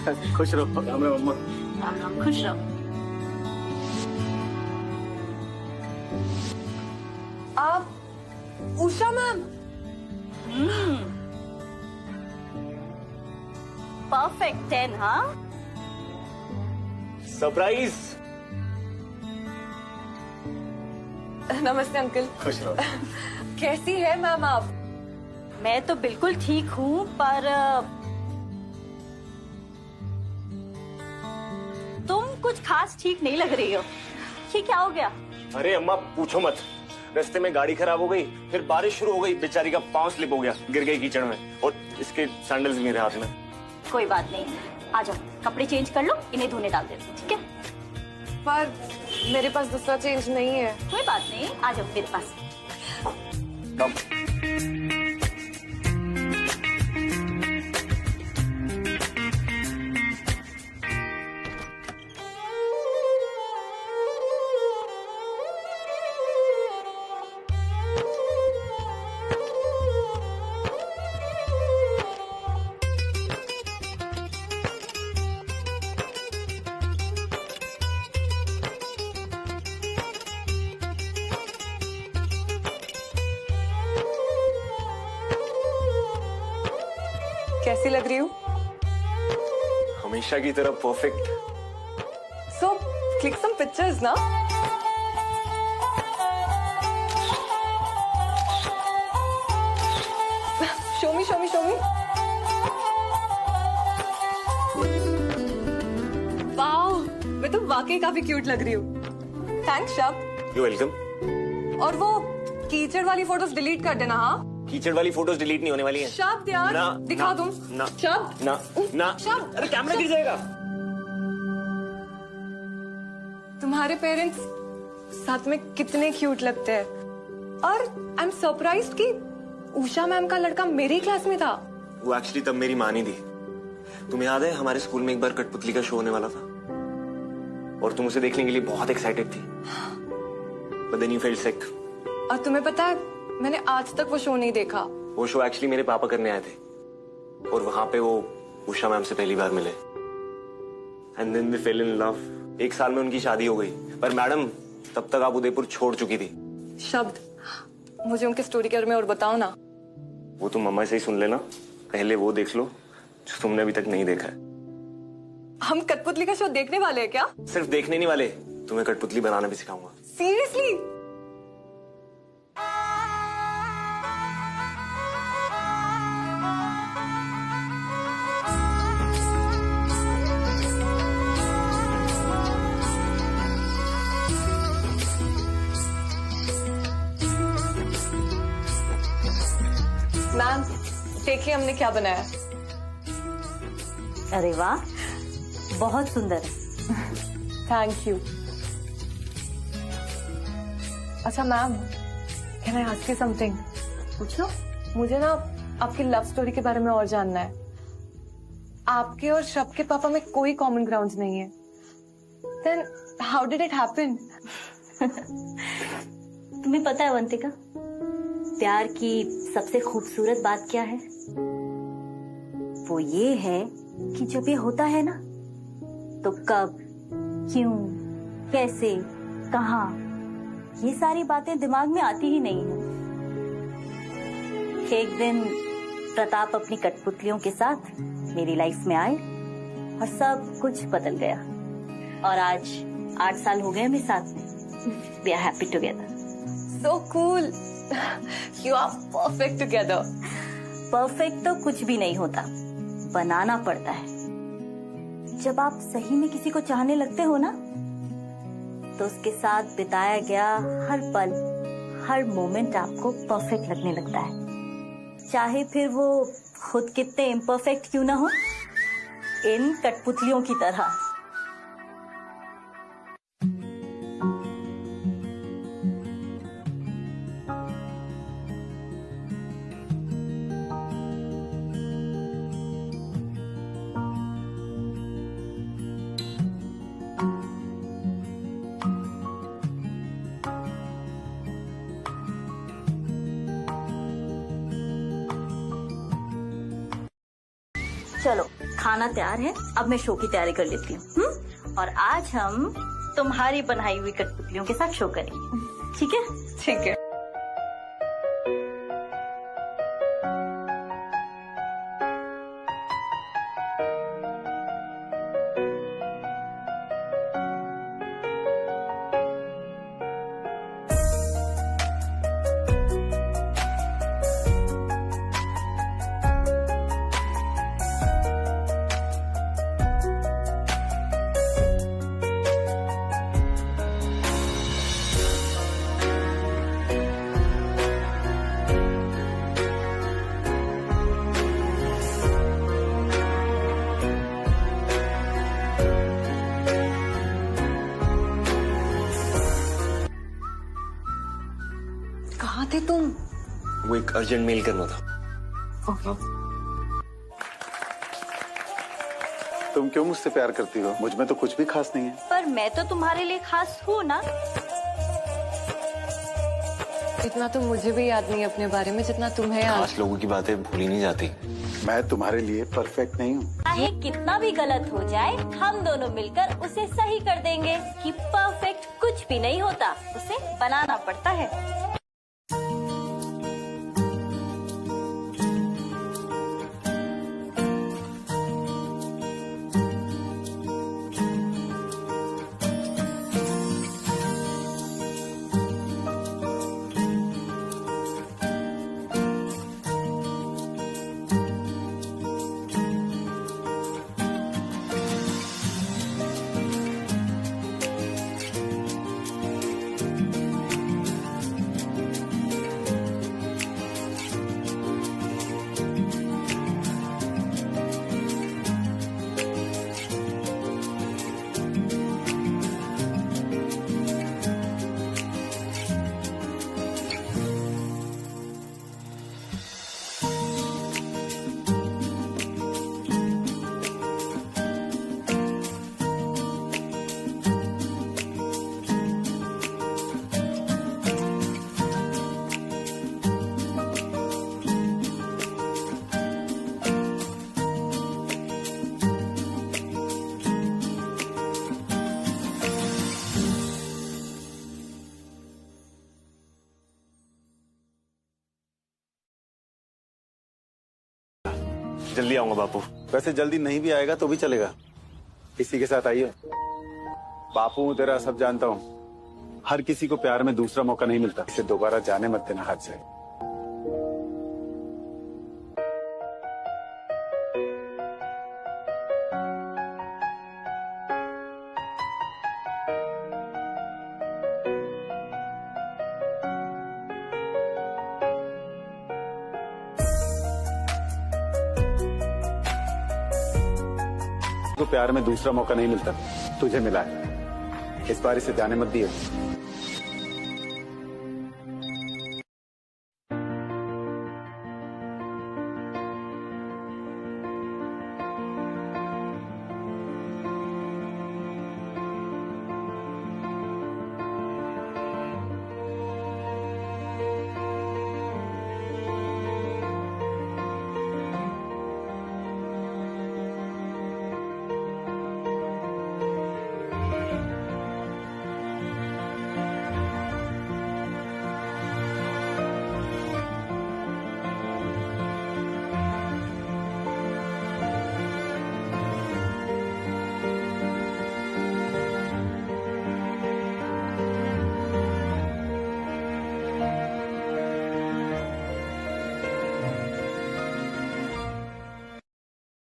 खुश रहो। राम राम अम्मा। राम राम, खुश रहो। आप उषा मैम? परफेक्ट 10, हाँ? सरप्राइज। नमस्ते अंकल। खुश रहो। कैसी है मैम आप? मैं तो बिल्कुल ठीक हूँ, पर तुम कुछ खास ठीक नहीं लग रही हो। ये क्या हो गया? अरे अम्मा पूछो मत, रास्ते में गाड़ी खराब हो गई, फिर बारिश शुरू हो गई, बेचारी का पांव स्लिप हो गया, गिर गई कीचड़ में, और इसके सैंडल्स मेरे हाथ में। कोई बात नहीं, आ जाओ, कपड़े चेंज कर लो, इन्हें धोने डाल देती हूँ, ठीक है? पर मेरे पास दूसरा चेंज नहीं है। कोई बात नहीं, आ जाओ मेरे पास। कम। कैसी लग रही हूँ? हमेशा की तरह perfect. So click some pictures ना। Show me show me show me. Wow, मैं तो वाकई काफी क्यूट लग रही हूँ। थैंक्स शब। You welcome. और वो कीचड़ वाली फोटोज डिलीट कर देना। हाँ, कीचड़ वाली फोटोज डिलीट नहीं होने वाली हैं। शब्द यार, ना, दिखा ना, तुम। ना, शब्द ना ना। शब्द। अरे कैमरा गिर जाएगा। तुम्हारे पेरेंट्स साथ में कितने क्यूट लगते हैं। और आई एम सरप्राइज्ड कि उषा मैम का लड़का मेरी क्लास में था। वो एक्चुअली तब मेरी माँ नहीं थी। तुम्हें याद है हमारे स्कूल में एक बार कठपुतली का शो होने वाला था, और तुम उसे देखने के लिए बहुत एक्साइटेड थी। But then you felt sick. और तुम्हें पता है, मैंने आज तक वो शो नहीं देखा। वो शो एक्चुअली मेरे पापा करने आए थे, और वहां पे वो उषा मैम से पहली बार मिले। And then they fell in love. 1 साल में उनकी शादी हो गई, पर मैडम तब तक आप उदयपुर छोड़ चुकी थी। शब्द, मुझे उनके स्टोरी के बारे में और बताओ ना। वो तुम मम्मा से ही सुन लेना, पहले वो देख लो जो तुमने अभी तक नहीं देखा है। हम कठपुतली का शो देखने वाले हैं क्या? सिर्फ देखने नहीं वाले, तुम्हें कठपुतली बनाना भी सिखाऊंगा। सीरियसली? मैम देखिए हमने क्या बनाया। अरे वाह, बहुत सुंदर है। Thank you. अच्छा ma'am, can I ask you something? पूछो। मुझे ना आपकी लव स्टोरी के बारे में और जानना है। आपके और शब के पापा में कोई कॉमन ग्राउंड्स नहीं है। Then how did it happen? तुम्हें पता है अवंतिका, प्यार की सबसे खूबसूरत बात क्या है? वो ये है कि जब ये होता है ना, तो कब, क्यों, कैसे, कहाँ, ये सारी बातें दिमाग में आती ही नहीं है। एक दिन प्रताप अपनी कठपुतलियों के साथ मेरी लाइफ में आए और सब कुछ बदल गया। और आज 8 साल हो गए हमें साथ में। We are happy together. So cool. You are perfect together. Perfect तो कुछ भी नहीं होता, बनाना पड़ता है। जब आप सही में किसी को चाहने लगते हो ना, तो उसके साथ बिताया गया हर पल, हर मोमेंट आपको परफेक्ट लगने लगता है, चाहे फिर वो खुद कितने इम्परफेक्ट क्यों ना हो, इन कठपुतलियों की तरह। चलो खाना तैयार है, अब मैं शो की तैयारी कर लेती हूँ। और आज हम तुम्हारी बनाई हुई कठपुतलियों के साथ शो करेंगे, ठीक है? ठीक है। कहाँ थे तुम? वो एक अर्जेंट मेल करना था। तुम क्यों मुझसे प्यार करती हो? मुझ में तो कुछ भी खास नहीं है। पर मैं तो तुम्हारे लिए खास हूँ ना। इतना तो मुझे भी याद नहीं अपने बारे में जितना तुम्हें याद। खास लोगों की बातें भूली नहीं जाती। मैं तुम्हारे लिए परफेक्ट नहीं हूँ। चाहे कितना भी गलत हो जाए, हम दोनों मिलकर उसे सही कर देंगे। कि परफेक्ट कुछ भी नहीं होता, उसे बनाना पड़ता है। जल्दी आऊंगा बापू। वैसे जल्दी नहीं भी आएगा तो भी चलेगा। किसी के साथ आइए। बापू तेरा सब जानता हूँ। हर किसी को प्यार में दूसरा मौका नहीं मिलता। इसे दोबारा जाने मत देना हाथ से। तो प्यार में दूसरा मौका नहीं मिलता, तुझे मिला है। इस बार इसे जाने मत दिए।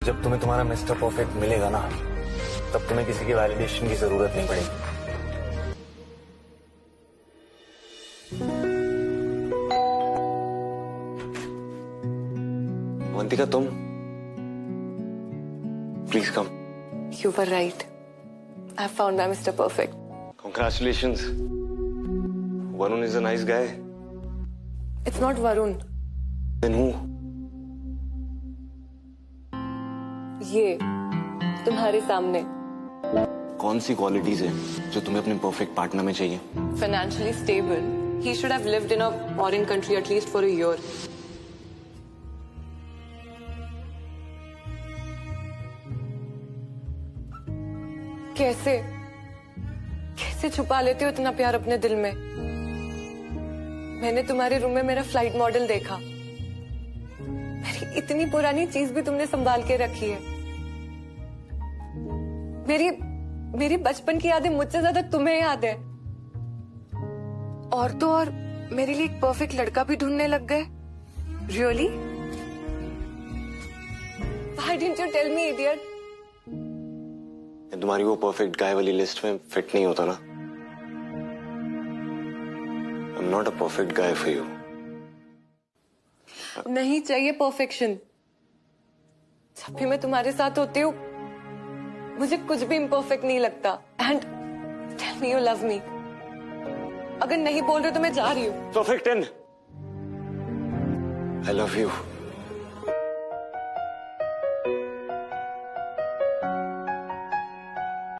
जब तुम्हें तुम्हारा मिस्टर परफेक्ट मिलेगा ना, तब तुम्हें किसी की वैलिडेशन की जरूरत नहीं पड़ेगी। अवंतिका, तुम please come. You were right. I found my Mr. Perfect. Congratulations. Varun is a nice guy. It's not Varun. Then who? ये तुम्हारे सामने। कौन सी क्वालिटीज है जो तुम्हें अपने परफेक्ट पार्टनर में चाहिए? Financially stable. He should have lived in a foreign country at least for a year. कैसे कैसे छुपा लेते हो इतना प्यार अपने दिल में? मैंने तुम्हारे रूम में मेरा फ्लाइट मॉडल देखा। मेरी इतनी पुरानी चीज भी तुमने संभाल के रखी है। मेरी बचपन की यादें मुझसे ज्यादा तुम्हें याद है। और तो और मेरे लिए एक परफेक्ट लड़का भी ढूंढने लग गए। Really? Why didn't you tell me, idiot? तुम्हारी वो परफेक्ट गाय वाली लिस्ट में फिट नहीं होता ना। I'm not a perfect guy for you. नहीं चाहिए परफेक्शन। जब भी मैं तुम्हारे साथ होती हूँ मुझे कुछ भी इम्परफेक्ट नहीं लगता। And tell me you love me. अगर नहीं बोल रहे तो मैं जा रही हूँ। Perfect 10. I love you.